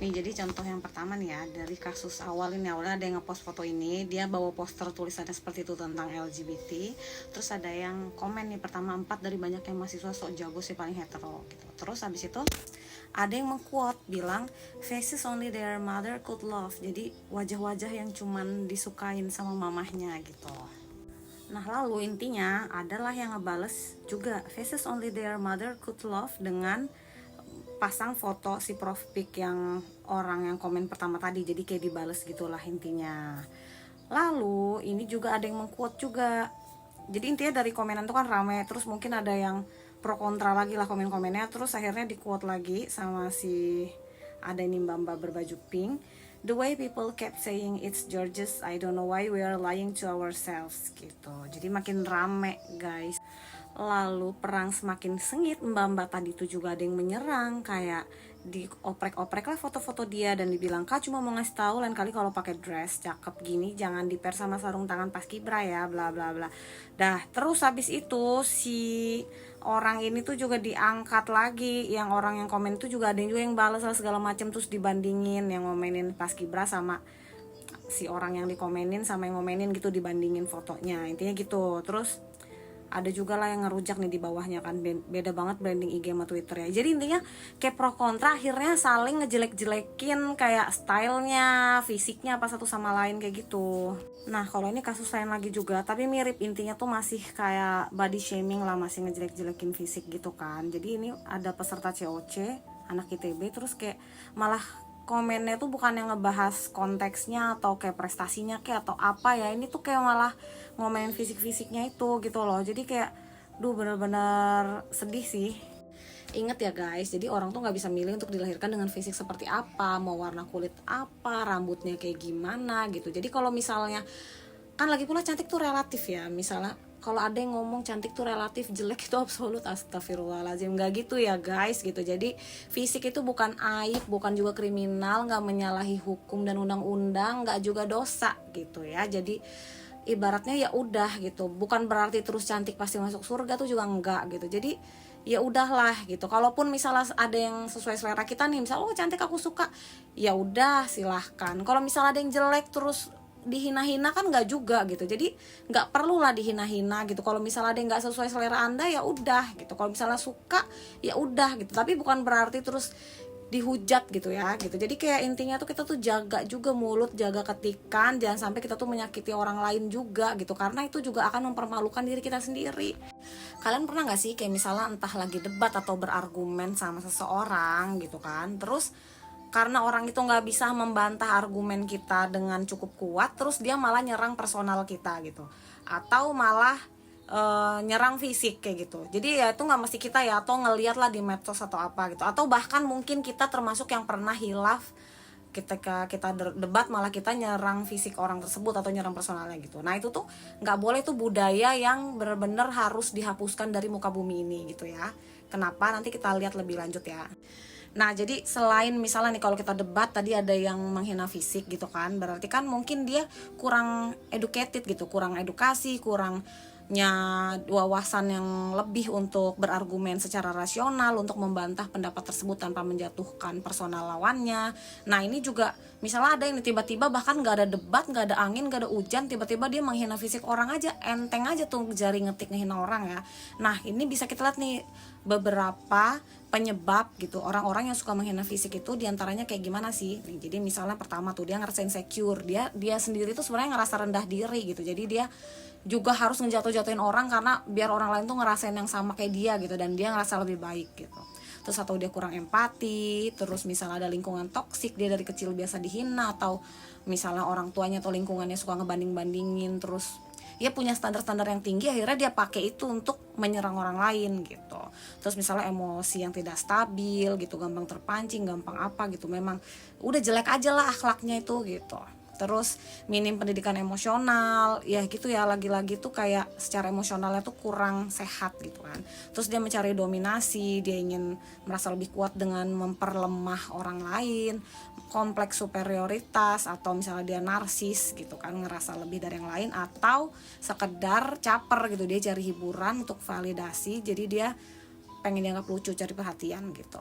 Nih, jadi contoh yang pertama nih ya, dari kasus awal ini, awalnya ada yang ngepost foto ini, dia bawa poster tulisannya seperti itu tentang LGBT. Terus ada yang komen nih, pertama 4 dari banyak yang mahasiswa sok jago sih paling hetero gitu. Terus habis itu ada yang mengquote bilang faces only their mother could love. Jadi wajah-wajah yang cuman disukain sama mamahnya gitu. Nah, lalu intinya adalah yang ngebales juga faces only their mother could love dengan pasang foto si Prof Pik yang orang yang komen pertama tadi, jadi kayak dibales gitulah intinya. Lalu ini juga ada yang mengquote juga, jadi intinya dari komenan itu kan rame, terus mungkin ada yang pro kontra lagi lah komen-komennya, terus akhirnya di quote lagi sama si ada ini mbak-mbak berbaju pink. The way people kept saying it's Georges, I don't know why we are lying to ourselves gitu. Jadi makin rame guys. Lalu perang semakin sengit, mbak-mbak tadi tuh juga ada yang menyerang, kayak dioprek-oprek lah foto-foto dia dan dibilang, kak cuma mau ngasih tahu lain kali kalau pakai dress cakep gini jangan diper sama sarung tangan pas kibra ya, bla bla bla. Dah, terus habis itu si orang ini tuh juga diangkat lagi, yang orang yang komen tuh juga ada yang juga yang balas segala macam, terus dibandingin yang ngomenin pas kibra sama si orang yang dikomenin sama yang ngomenin gitu, dibandingin fotonya, intinya gitu. Terus ada juga lah yang ngerujak nih di bawahnya kan, beda banget branding IG sama Twitter ya. Jadi intinya kayak pro kontra, akhirnya saling ngejelek-jelekin kayak stylenya, fisiknya apa satu sama lain kayak gitu. Nah kalau ini kasus lain lagi juga, tapi mirip, intinya tuh masih kayak body shaming lah, masih ngejelek-jelekin fisik gitu kan. Jadi ini ada peserta COC anak ITB, terus kayak malah komennya tuh bukan yang ngebahas konteksnya atau kayak prestasinya kayak atau apa ya, ini tuh kayak malah ngomenin fisik-fisiknya itu gitu loh. Jadi kayak bener-bener sedih sih. Ingat ya guys, jadi orang tuh nggak bisa milih untuk dilahirkan dengan fisik seperti apa, mau warna kulit apa, rambutnya kayak gimana gitu. Jadi kalau misalnya, kan lagi pula cantik tuh relatif ya, misalnya kalau ada yang ngomong cantik tuh relatif, jelek itu absolut, astagfirullahaladzim, nggak gitu ya guys gitu. Jadi fisik itu bukan aib, bukan juga kriminal, nggak menyalahi hukum dan undang-undang, nggak juga dosa gitu ya. Jadi ibaratnya ya udah gitu, bukan berarti terus cantik pasti masuk surga tuh juga enggak gitu. Jadi ya udahlah gitu. Kalaupun misalnya ada yang sesuai selera kita nih, misalnya oh cantik aku suka, ya udah silahkan. Kalau misalnya ada yang jelek terus dihina-hina kan nggak juga gitu. Jadi nggak perlu lah dihina-hina gitu. Kalau misalnya ada yang nggak sesuai selera Anda ya udah gitu. Kalau misalnya suka ya udah gitu. Tapi bukan berarti terus dihujat gitu ya gitu. Jadi kayak intinya tuh kita tuh jaga juga mulut, jaga ketikan, jangan sampai kita tuh menyakiti orang lain juga gitu, karena itu juga akan mempermalukan diri kita sendiri. Kalian pernah nggak sih kayak misalnya entah lagi debat atau berargumen sama seseorang gitu kan, terus karena orang itu nggak bisa membantah argumen kita dengan cukup kuat, terus dia malah nyerang personal kita gitu, atau malah nyerang fisik kayak gitu. Jadi ya itu nggak mesti kita ya, atau ngeliat lah di medsos atau apa gitu, atau bahkan mungkin kita termasuk yang pernah hilaf ketika kita debat, malah kita nyerang fisik orang tersebut atau nyerang personalnya gitu. Nah itu tuh nggak boleh, tuh budaya yang benar-benar harus dihapuskan dari muka bumi ini gitu ya. Kenapa? Nanti kita lihat lebih lanjut ya. Nah jadi selain misalnya nih kalau kita debat tadi ada yang menghina fisik gitu kan, berarti kan mungkin dia kurang educated gitu, kurang edukasi, kurangnya wawasan yang lebih untuk berargumen secara rasional untuk membantah pendapat tersebut tanpa menjatuhkan personal lawannya. Nah ini juga misalnya ada yang tiba-tiba bahkan nggak ada debat, nggak ada angin, nggak ada hujan, tiba-tiba dia menghina fisik orang aja, enteng aja tuh jari ngetik ngehina orang ya. Nah ini bisa kita lihat nih beberapa penyebab gitu orang-orang yang suka menghina fisik itu, diantaranya kayak gimana sih nih. Jadi misalnya pertama tuh dia ngerasa insecure, dia sendiri tuh sebenarnya ngerasa rendah diri gitu, jadi dia juga harus ngejatuh-jatuhin orang karena biar orang lain tuh ngerasain yang sama kayak dia gitu, dan dia ngerasa lebih baik gitu. Terus atau dia kurang empati, terus misalnya ada lingkungan toksik, dia dari kecil biasa dihina, atau misalnya orang tuanya atau lingkungannya suka ngebanding-bandingin, terus dia punya standar-standar yang tinggi, akhirnya dia pakai itu untuk menyerang orang lain gitu. Terus misalnya emosi yang tidak stabil gitu, gampang terpancing, gampang apa gitu, memang udah jelek aja lah akhlaknya itu gitu. Terus minim pendidikan emosional, ya gitu ya, lagi-lagi tuh kayak secara emosionalnya tuh kurang sehat gitu kan. Terus dia mencari dominasi, dia ingin merasa lebih kuat dengan memperlemah orang lain, kompleks superioritas, atau misalnya dia narsis gitu kan, ngerasa lebih dari yang lain, atau sekedar caper gitu, dia cari hiburan untuk validasi, jadi dia pengen dianggap lucu, cari perhatian gitu.